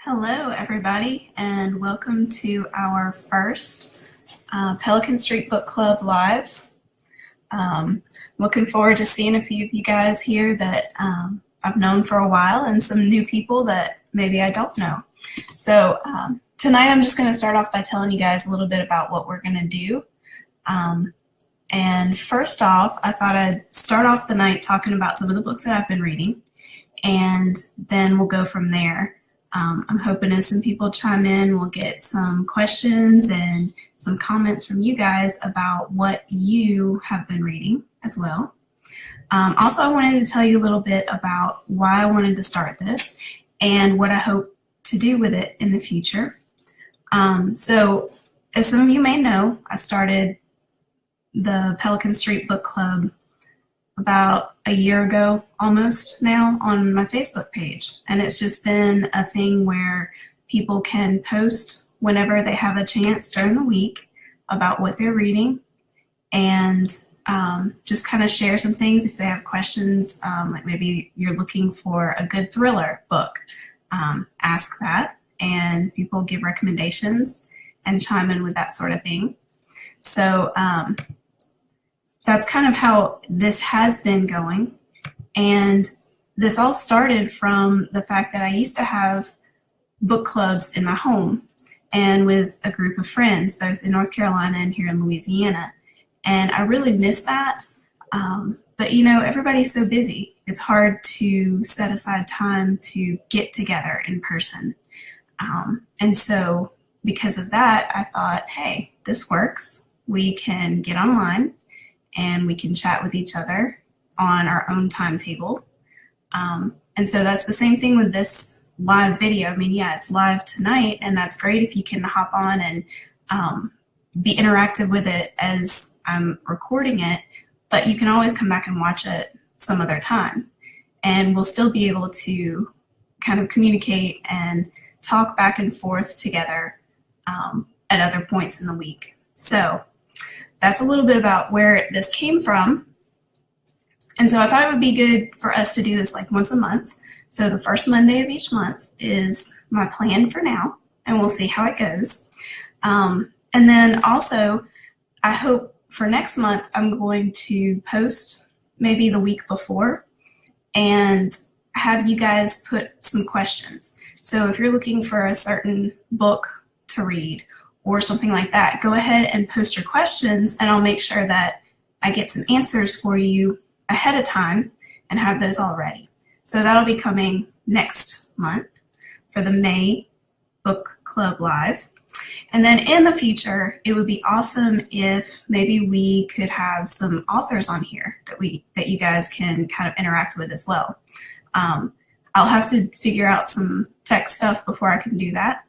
Hello, everybody, and welcome to our first Pelican Street Book Club Live. Looking forward to seeing a few of you guys here that I've known for a while and some new people that maybe I don't know. So tonight I'm just going to start off by telling you guys a little bit about what we're going to do. And first off, I thought I'd start off the night talking about some of the books that I've been reading, and then we'll go from there. I'm hoping as some people chime in, we'll get some questions and some comments from you guys about what you have been reading as well. Also, I wanted to tell you a little bit about why I wanted to start this and what I hope to do with it in the future. So, as some of you may know, I started the Pelican Street Book Club about a year ago almost now on my Facebook page, and it's just been a thing where people can post whenever they have a chance during the week about what they're reading, and just kind of share some things if they have questions, like maybe you're looking for a good thriller book, ask that, and people give recommendations and chime in with that sort of thing. So that's kind of how this has been going. And this all started from the fact that I used to have book clubs in my home and with a group of friends, both in North Carolina and here in Louisiana. And I really miss that. But you know, everybody's so busy. It's hard to set aside time to get together in person. And so because of that, I thought, hey, this works. We can get online and we can chat with each other on our own timetable. And so that's the same thing with this live video. I mean, yeah, it's live tonight, and that's great if you can hop on and be interactive with it as I'm recording it, but you can always come back and watch it some other time. And we'll still be able to kind of communicate and talk back and forth together at other points in the week. So that's a little bit about where this came from. And so I thought it would be good for us to do this like once a month. So the first Monday of each month is my plan for now, and we'll see how it goes. And then also, I hope for next month, I'm going to post maybe the week before and have you guys put some questions. So if you're looking for a certain book to read or something like that, go ahead and post your questions, and I'll make sure that I get some answers for you ahead of time and have those all ready. So that'll be coming next month for the May Book Club Live. And then in the future, it would be awesome if maybe we could have some authors on here that you guys can kind of interact with as well. I'll have to figure out some tech stuff before I can do that,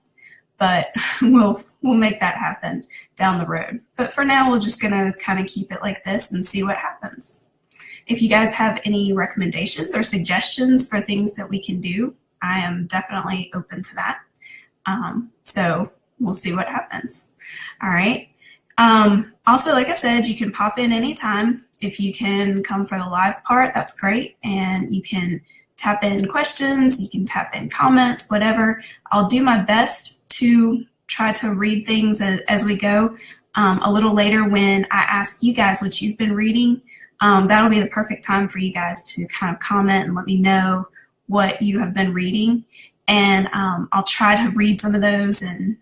but we'll make that happen down the road. But for now, we're just gonna kind of keep it like this and see what happens. If you guys have any recommendations or suggestions for things that we can do, I am definitely open to that. So we'll see what happens. All right. Also, like I said, you can pop in anytime. If you can come for the live part, that's great. And you can tap in questions, you can tap in comments, whatever. I'll do my best to try to read things as we go. A little later when I ask you guys what you've been reading, that'll be the perfect time for you guys to kind of comment and let me know what you have been reading. And I'll try to read some of those, and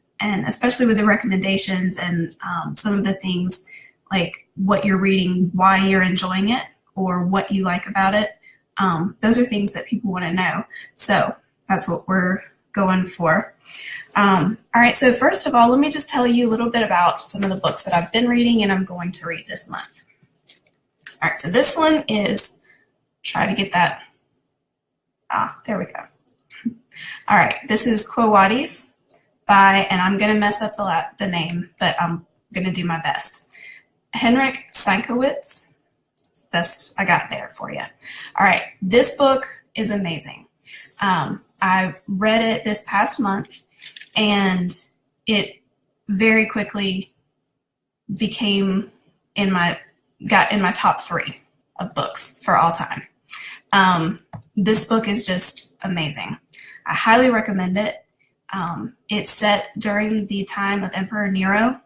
especially with the recommendations and some of the things like what you're reading, why you're enjoying it, or what you like about it. Those are things that people want to know. So that's what we're going for. All right, so first of all, let me just tell you a little bit about some of the books that I've been reading and I'm going to read this month. All right, so this one is, try to get that, there we go. All right, this is Quo Vadis by, and I'm going to mess up the name, but I'm going to do my best, Henrik Sienkiewicz. It's the best I got there for you. All right, this book is amazing. I've read it this past month, and it very quickly got in my top 3 of books for all time. This book is just amazing. I highly recommend it. It's set during the time of Emperor Nero,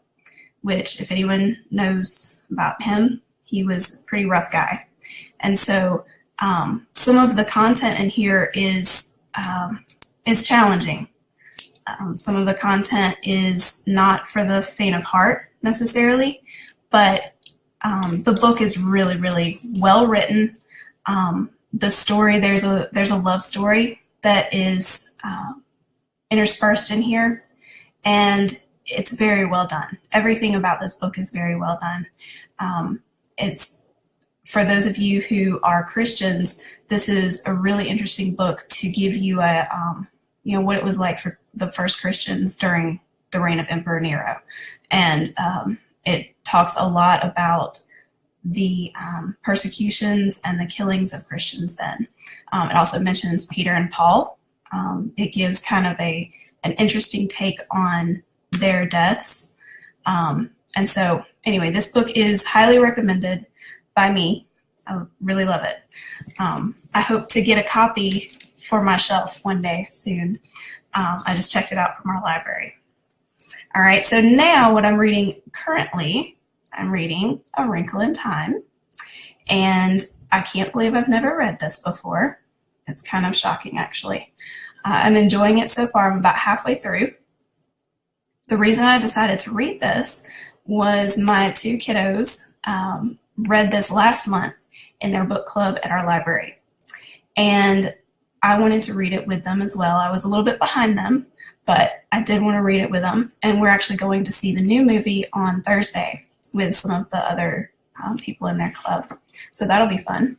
which, if anyone knows about him, he was a pretty rough guy. And so some of the content in here is challenging. Some of the content is not for the faint of heart necessarily, but the book is really, really well written. The story, there's a love story that is interspersed in here, and it's very well done. Everything about this book is very well done. It's, for those of you who are Christians, this is a really interesting book to give you a what it was like for the first Christians during the reign of Emperor Nero. And it talks a lot about the persecutions and the killings of Christians then. It also mentions Peter and Paul. It gives kind of an interesting take on their deaths. And so anyway, this book is highly recommended by me. I really love it. I hope to get a copy for my shelf one day soon. I just checked it out from our library. All right, so now what I'm reading currently, I'm reading A Wrinkle in Time, and I can't believe I've never read this before. It's kind of shocking, actually. I'm enjoying it so far. I'm about halfway through. The reason I decided to read this was my two kiddos read this last month in their book club at our library, and I wanted to read it with them as well. I was a little bit behind them, but I did want to read it with them. And we're actually going to see the new movie on Thursday with some of the other people in their club. So that'll be fun.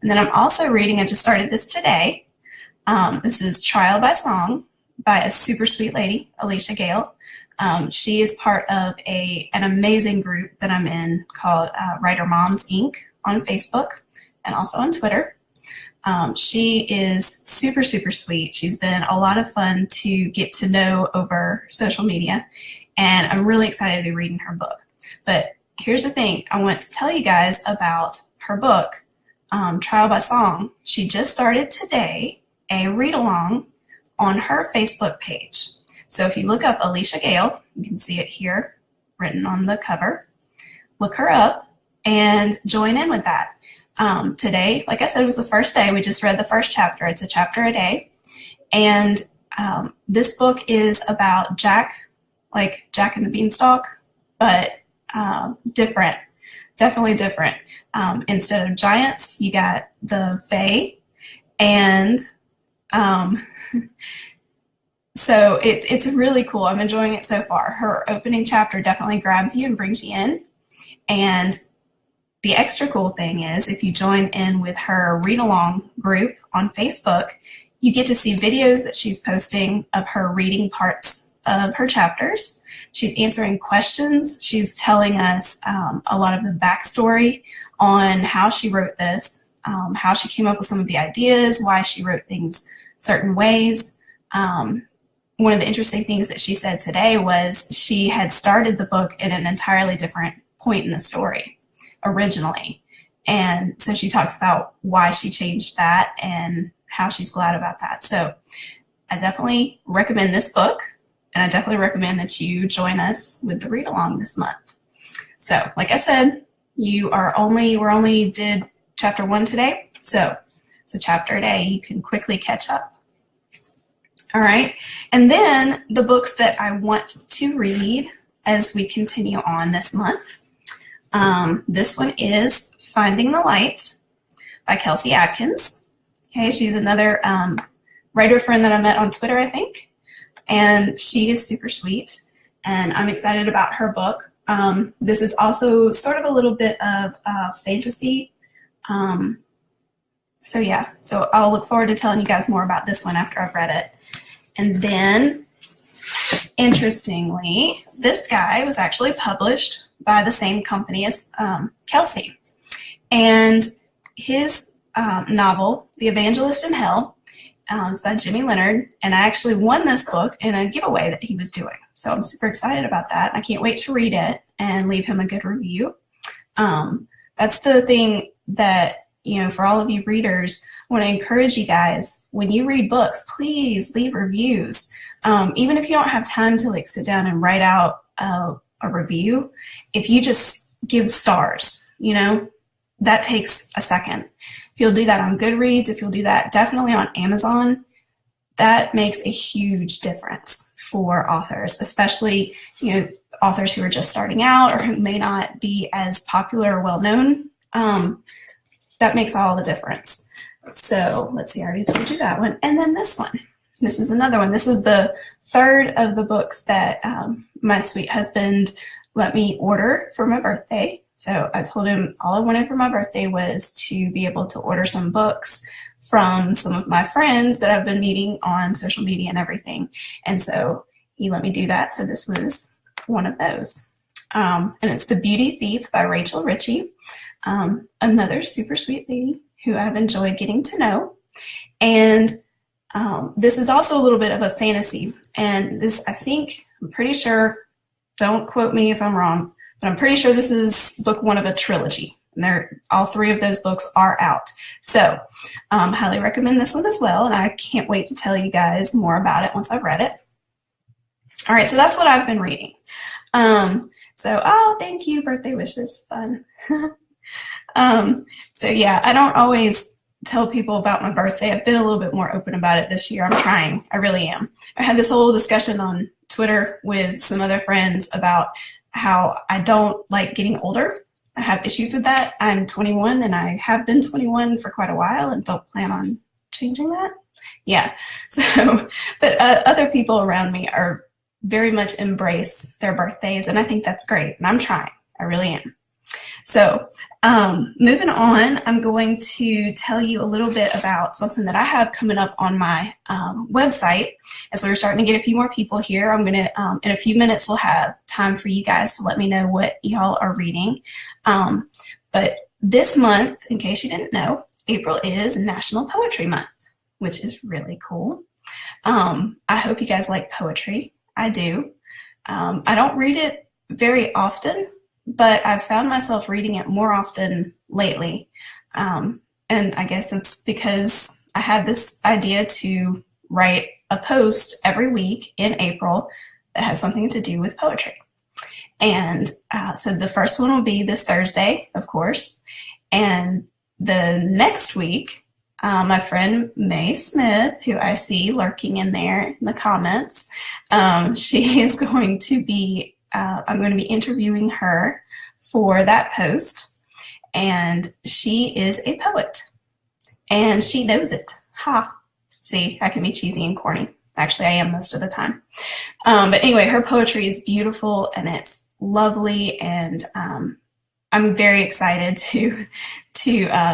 And then I'm also reading, I just started this today. This is Trial by Song by a super sweet lady, Alicia Gale. She is part of an amazing group that I'm in called Writer Moms Inc. on Facebook and also on Twitter. She is super, super sweet. She's been a lot of fun to get to know over social media, and I'm really excited to be reading her book. But here's the thing. I want to tell you guys about her book, Trial by Song. She just started today a read-along on her Facebook page. So if you look up Alicia Gale, you can see it here written on the cover. Look her up and join in with that. Today, like I said, was the first day. We just read the first chapter. It's a chapter a day. And this book is about Jack, like Jack and the Beanstalk, but different, definitely different. Instead of giants, you got the Fae. And so it's really cool. I'm enjoying it so far. Her opening chapter definitely grabs you and brings you in. And the extra cool thing is, if you join in with her read-along group on Facebook, you get to see videos that she's posting of her reading parts of her chapters. She's answering questions. She's telling us a lot of the backstory on how she wrote this, how she came up with some of the ideas, why she wrote things certain ways. One of the interesting things that she said today was she had started the book at an entirely different point in the story originally. And so she talks about why she changed that and how she's glad about that. So I definitely recommend this book, and I definitely recommend that you join us with the read along this month. So like I said, we're only did chapter 1 today. So it's a chapter a day. You can quickly catch up. All right. And then the books that I want to read as we continue on this month. This one is Finding the Light by Kelsey Atkins. Okay, she's another writer friend that I met on Twitter, I think, and she is super sweet, and I'm excited about her book. This is also sort of a little bit of fantasy. So I'll look forward to telling you guys more about this one after I've read it. And then, interestingly, this guy was actually published by the same company as Kelsey. And his novel, The Evangelist in Hell, is by Jimmy Leonard. And I actually won this book in a giveaway that he was doing. So I'm super excited about that. I can't wait to read it and leave him a good review. That's the thing that, for all of you readers, I want to encourage you guys, when you read books, please leave reviews. Even if you don't have time to like sit down and write out a review, if you just give stars, you know, that takes a second. If you'll do that on Goodreads, if you'll do that definitely on Amazon, that makes a huge difference for authors, especially, you know, authors who are just starting out or who may not be as popular or well known. That makes all the difference. So let's see, I already told you that one. And then this one. This is another one. This is the third of the books that my sweet husband let me order for my birthday. So I told him all I wanted for my birthday was to be able to order some books from some of my friends that I've been meeting on social media and everything. And so he let me do that. So this was one of those. And it's The Beauty Thief by Rachel Ritchie, another super sweet lady who I've enjoyed getting to know. And this is also a little bit of a fantasy. And this, I'm pretty sure, don't quote me if I'm wrong, but I'm pretty sure this is book one of a trilogy. And all three of those books are out. So highly recommend this one as well. And I can't wait to tell you guys more about it once I've read it. All right, so that's what I've been reading. Oh, thank you, birthday wishes, fun. So yeah, I don't always tell people about my birthday. I've been a little bit more open about it this year. I'm trying, I really am. I had this whole discussion on Twitter with some other friends about how I don't like getting older. I have issues with that. I'm 21 and I have been 21 for quite a while and don't plan on changing that. Yeah, so, but other people around me are very much embrace their birthdays, and I think that's great, and I'm trying. I really am. So moving on, I'm going to tell you a little bit about something that I have coming up on my website. As we're starting to get a few more people here, I'm going to, in a few minutes, we'll have time for you guys to let me know what y'all are reading. But this month, in case you didn't know, April is National Poetry Month, which is really cool. I hope you guys like poetry. I do. I don't read it very often, but I've found myself reading it more often lately. And I guess it's because I had this idea to write a post every week in April that has something to do with poetry. And so the first one will be this Thursday, of course. And the next week, my friend May Smith, who I see lurking in there in the comments, she is going to be, I'm going to be interviewing her for that post, and she is a poet, and she knows it. Ha! See, I can be cheesy and corny. Actually, I am most of the time. But anyway, her poetry is beautiful, and it's lovely, and I'm very excited to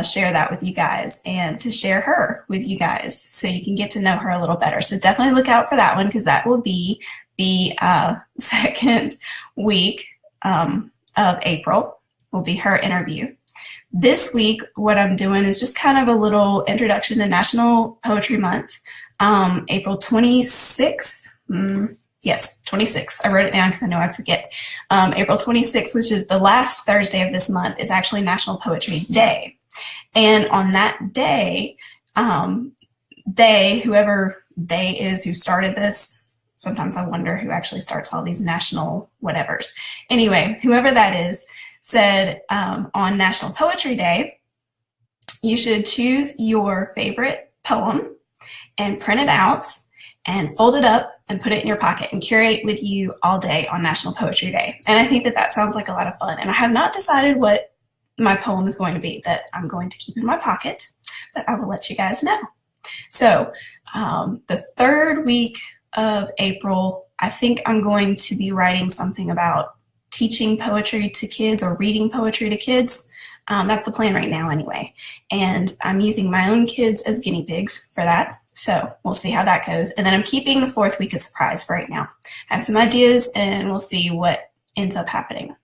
share that with you guys and to share her with you guys so you can get to know her a little better. So definitely look out for that one, because that will be the second week of April will be her interview. This week, what I'm doing is just kind of a little introduction to National Poetry Month. April 26th, yes, 26th. I wrote it down because I know I forget. April 26th, which is the last Thursday of this month, is actually National Poetry Day. And on that day, whoever they is who started this, sometimes I wonder who actually starts all these national whatevers. Anyway, whoever that is said on National Poetry Day, you should choose your favorite poem and print it out and fold it up and put it in your pocket and carry it with you all day on National Poetry Day. And I think that that sounds like a lot of fun. And I have not decided what my poem is going to be that I'm going to keep in my pocket, but I will let you guys know. So the third week of April, I think I'm going to be writing something about teaching poetry to kids or reading poetry to kids. That's the plan right now anyway. And I'm using my own kids as guinea pigs for that. So we'll see how that goes. And then I'm keeping the fourth week a surprise for right now. I have some ideas and we'll see what ends up happening.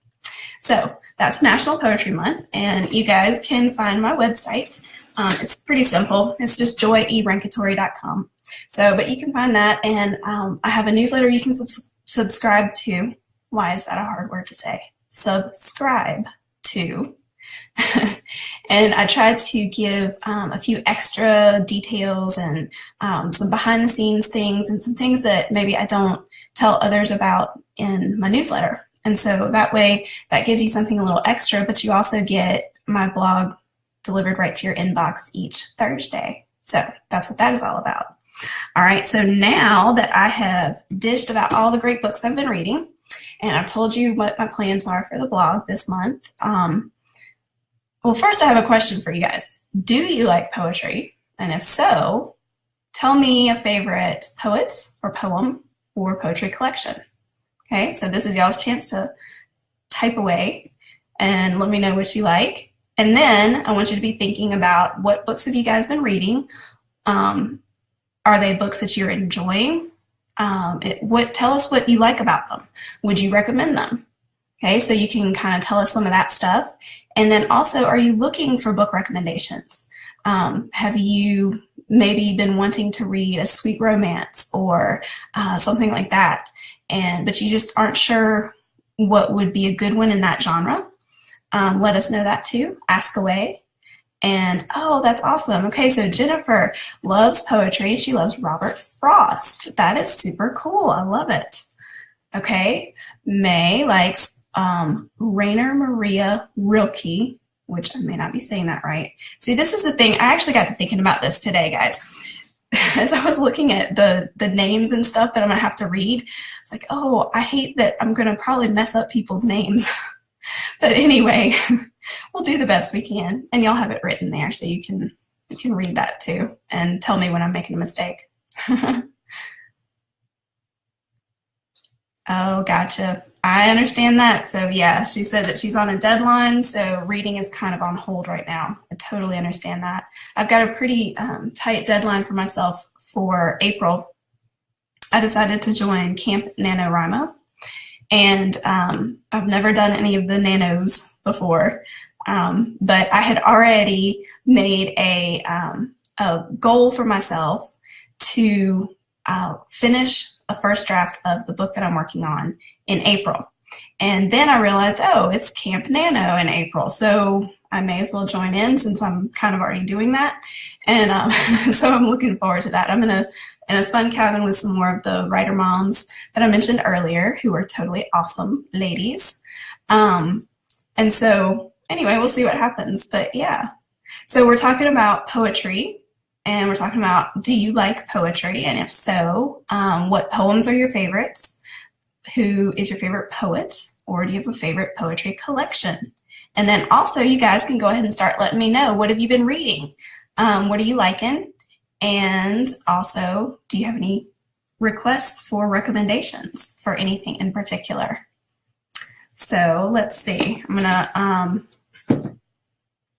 So that's National Poetry Month, and you guys can find my website. It's pretty simple. It's just joyebrankatory.com. So, but you can find that, and I have a newsletter you can subscribe to. Why is that a hard word to say? Subscribe to. And I tried to give a few extra details and some behind the scenes things and some things that maybe I don't tell others about in my newsletter. And so that way, that gives you something a little extra, but you also get my blog delivered right to your inbox each Thursday. So that's what that is all about. All right, so now that I have dished about all the great books I've been reading, and I've told you what my plans are for the blog this month, well, first I have a question for you guys. Do you like poetry? And if so, tell me a favorite poet or poem or poetry collection. Okay, so this is y'all's chance to type away and let me know what you like. And then I want you to be thinking about what books have you guys been reading? Are they books that you're enjoying? Tell us what you like about them. Would you recommend them? Okay, so you can kind of tell us some of that stuff. And then also, are you looking for book recommendations? Have you maybe been wanting to read a sweet romance or something like that, but you just aren't sure what would be a good one in that genre? Let us know that too. Ask away. And oh, that's awesome. Okay, so Jennifer loves poetry. She loves Robert Frost. That is super cool. I love it. Okay, May likes Rainer Maria Rilke, which I may not be saying that right. See, this is the thing. I actually got to thinking about this today, guys. As I was looking at the names and stuff that I'm going to have to read, it's like, oh, I hate that I'm going to probably mess up people's names. But anyway, we'll do the best we can, and y'all have it written there so you can read that too and tell me when I'm making a mistake. Oh, gotcha. I understand that. So yeah, she said that she's on a deadline, so reading is kind of on hold right now. I totally understand that. I've got a pretty tight deadline for myself for April. I decided to join Camp NaNoWriMo, and I've never done any of the nanos before, but I had already made a goal for myself to finish a first draft of the book that I'm working on in April. And then I realized, oh, it's Camp Nano in April, so I may as well join in since I'm kind of already doing that. And so I'm looking forward to that. I'm in a fun cabin with some more of the writer moms that I mentioned earlier, who are totally awesome ladies. And so anyway, we'll see what happens. But yeah, so we're talking about poetry. And we're talking about, do you like poetry? And if so, what poems are your favorites? Who is your favorite poet? Or do you have a favorite poetry collection? And then also, you guys can go ahead and start letting me know, what have you been reading? What are you liking? And also, do you have any requests for recommendations for anything in particular? So let's see. I'm going to...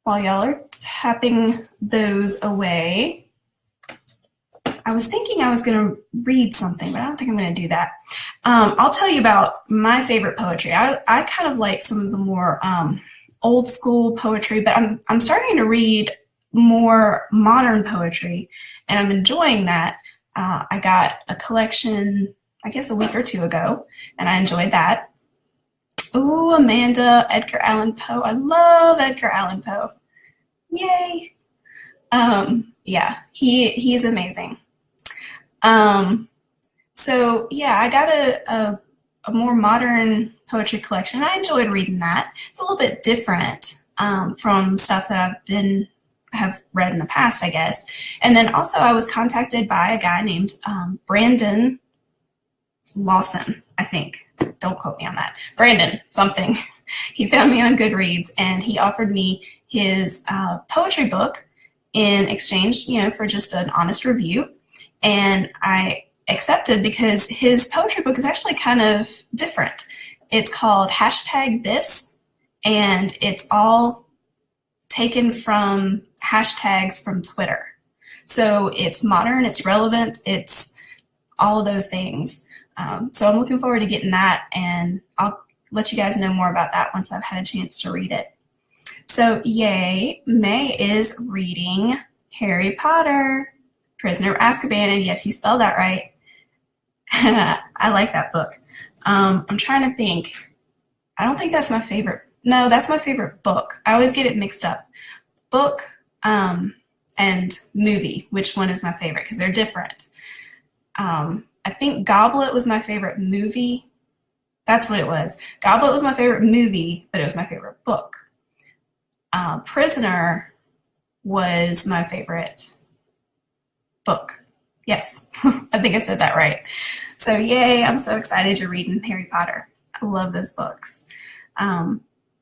While y'all are tapping those away, I was thinking I was going to read something, but I don't think I'm going to do that. I'll tell you about my favorite poetry. I kind of like some of the more old school poetry, but I'm starting to read more modern poetry, and I'm enjoying that. I got a collection, I guess, a week or two ago, and I enjoyed that. Ooh, Amanda, Edgar Allan Poe. I love Edgar Allan Poe. Yay. Yeah, he is amazing. So yeah, I got a more modern poetry collection. I enjoyed reading that. It's a little bit different from stuff that have read in the past, I guess. And then also I was contacted by a guy named Brandon Lawson, I think. Don't quote me on that. Brandon something. He found me on Goodreads, and he offered me his poetry book in exchange, for just an honest review. And I accepted because his poetry book is actually kind of different. It's called #this, and it's all taken from hashtags from Twitter. So it's modern, it's relevant, it's all of those things. So I'm looking forward to getting that, and I'll let you guys know more about that once I've had a chance to read it. So yay, May is reading Harry Potter, Prisoner of Azkaban, and yes, you spelled that right. I like that book. I'm trying to think. I don't think that's my favorite No, that's my favorite book. I always get it mixed up. Book and movie, which one is my favorite, because they're different. I think Goblet was my favorite movie. That's what it was. Goblet was my favorite movie, but it was my favorite book. Prisoner was my favorite book. Yes, I think I said that right. So yay, I'm so excited you're reading Harry Potter. I love those books.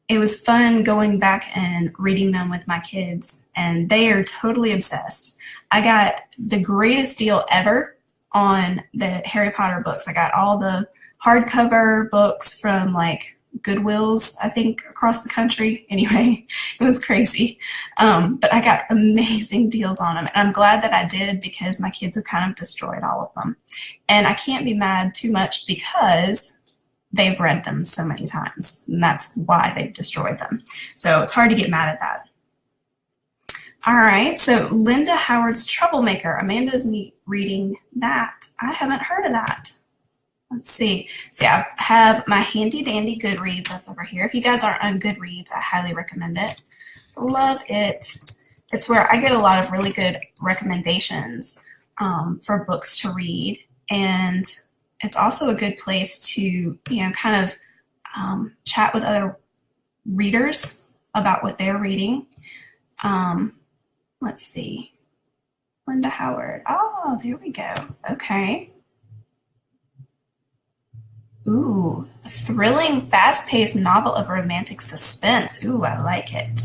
It was fun going back and reading them with my kids, and they are totally obsessed. I got the greatest deal ever on the Harry Potter books. I got all the hardcover books from like Goodwills, I think, across the country. Anyway, it was crazy. But I got amazing deals on them. And I'm glad that I did, because my kids have kind of destroyed all of them. And I can't be mad too much because they've read them so many times. And that's why they've destroyed them. So it's hard to get mad at that. All right, so Linda Howard's Troublemaker. Amanda's reading that. I haven't heard of that. Let's see. So I have my handy dandy Goodreads up over here. If you guys aren't on Goodreads, I highly recommend it. Love it. It's where I get a lot of really good recommendations for books to read. And it's also a good place to, kind of chat with other readers about what they're reading. Let's see. Linda Howard. Oh, there we go. Okay. Ooh, a thrilling, fast-paced novel of romantic suspense. Ooh, I like it.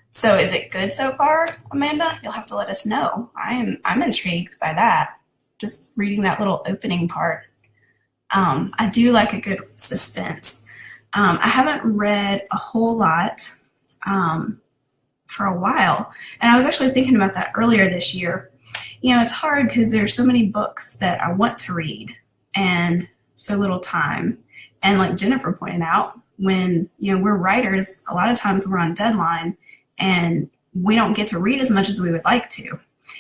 So is it good so far, Amanda? You'll have to let us know. I'm intrigued by that. Just reading that little opening part. I do like a good suspense. I haven't read a whole lot for a while, and I was actually thinking about that earlier this year. It's hard because there's so many books that I want to read, and so little time. And like Jennifer pointed out, when we're writers, a lot of times we're on deadline and we don't get to read as much as we would like to.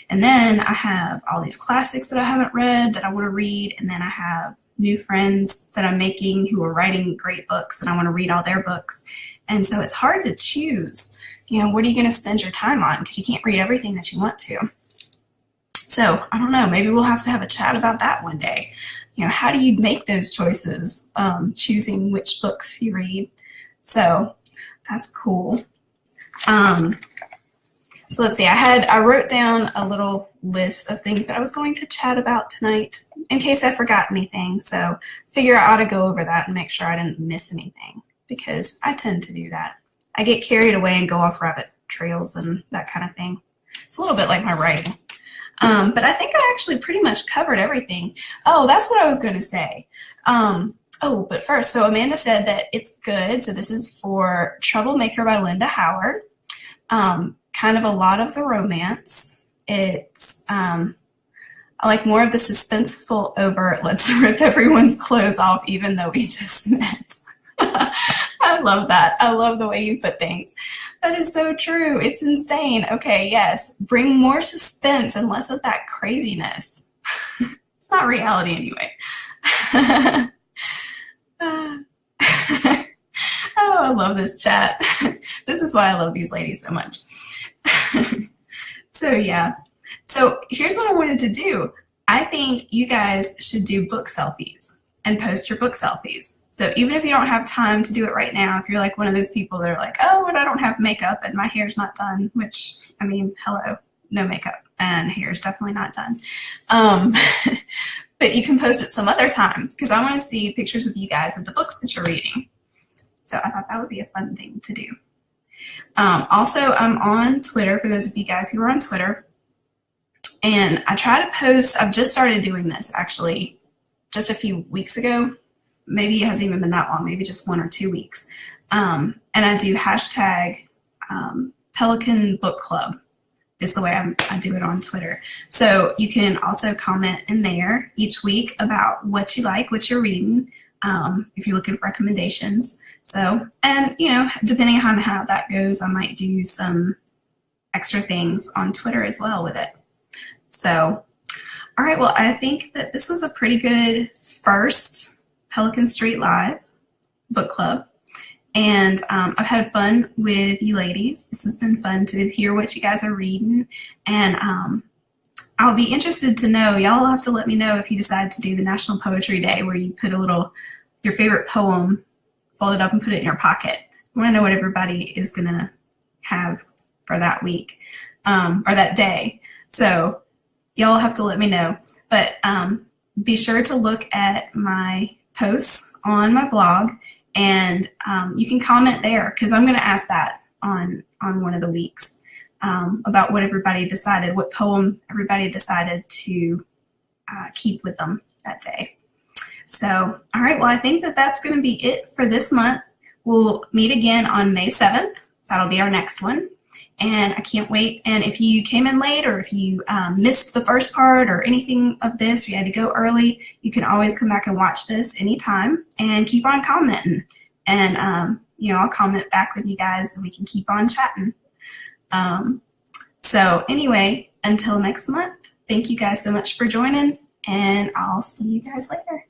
And then I have all these classics that I haven't read that I want to read, and then I have new friends that I'm making who are writing great books, and I want to read all their books. And so it's hard to choose, what are you going to spend your time on, because you can't read everything that you want to. So I don't know, maybe we'll have to have a chat about that one day. How do you make those choices, choosing which books you read? So that's cool. So let's see, I wrote down a little list of things that I was going to chat about tonight in case I forgot anything. So figure I ought to go over that and make sure I didn't miss anything, because I tend to do that. I get carried away and go off rabbit trails and that kind of thing. It's a little bit like my writing. But I think I actually pretty much covered everything. Oh, that's what I was going to say. But first, so Amanda said that it's good. So this is for Troublemaker by Linda Howard. Kind of a lot of the romance. It's I like more of the suspenseful over let's rip everyone's clothes off even though we just met. I love that. I love the way you put things. That is so true. It's insane. Okay, yes. Bring more suspense and less of that craziness. It's not reality anyway. Oh, I love this chat. This is why I love these ladies so much. So yeah. So here's what I wanted to do. I think you guys should do book selfies and post your book selfies. So even if you don't have time to do it right now, if you're like one of those people that are like, oh, and I don't have makeup and my hair's not done, which, I mean, hello, no makeup and hair's definitely not done. But you can post it some other time, because I want to see pictures of you guys with the books that you're reading. So I thought that would be a fun thing to do. Also, I'm on Twitter, for those of you guys who are on Twitter. And I try to post, I've just started doing this actually just a few weeks ago. Maybe it hasn't even been that long, maybe just 1 or 2 weeks. And I do hashtag Pelican Book Club is the way I do it on Twitter. So you can also comment in there each week about what you like, what you're reading, if you're looking for recommendations. So, and depending on how that goes, I might do some extra things on Twitter as well with it. So, all right, well, I think that this was a pretty good first Pelican Street Live book club. And I've had fun with you ladies. This has been fun to hear what you guys are reading. And I'll be interested to know, y'all will have to let me know if you decide to do the National Poetry Day where you put your favorite poem, fold it up and put it in your pocket. I want to know what everybody is going to have for that week or that day. So y'all have to let me know. But be sure to look at my posts on my blog, and you can comment there because I'm going to ask that on one of the weeks about what everybody decided, what poem everybody decided to keep with them that day. So, all right, well, I think that's going to be it for this month. We'll meet again on May 7th. That'll be our next one. And I can't wait. And if you came in late or if you missed the first part or anything of this, or you had to go early, you can always come back and watch this anytime and keep on commenting. And, I'll comment back with you guys and we can keep on chatting. So anyway, until next month, thank you guys so much for joining, and I'll see you guys later.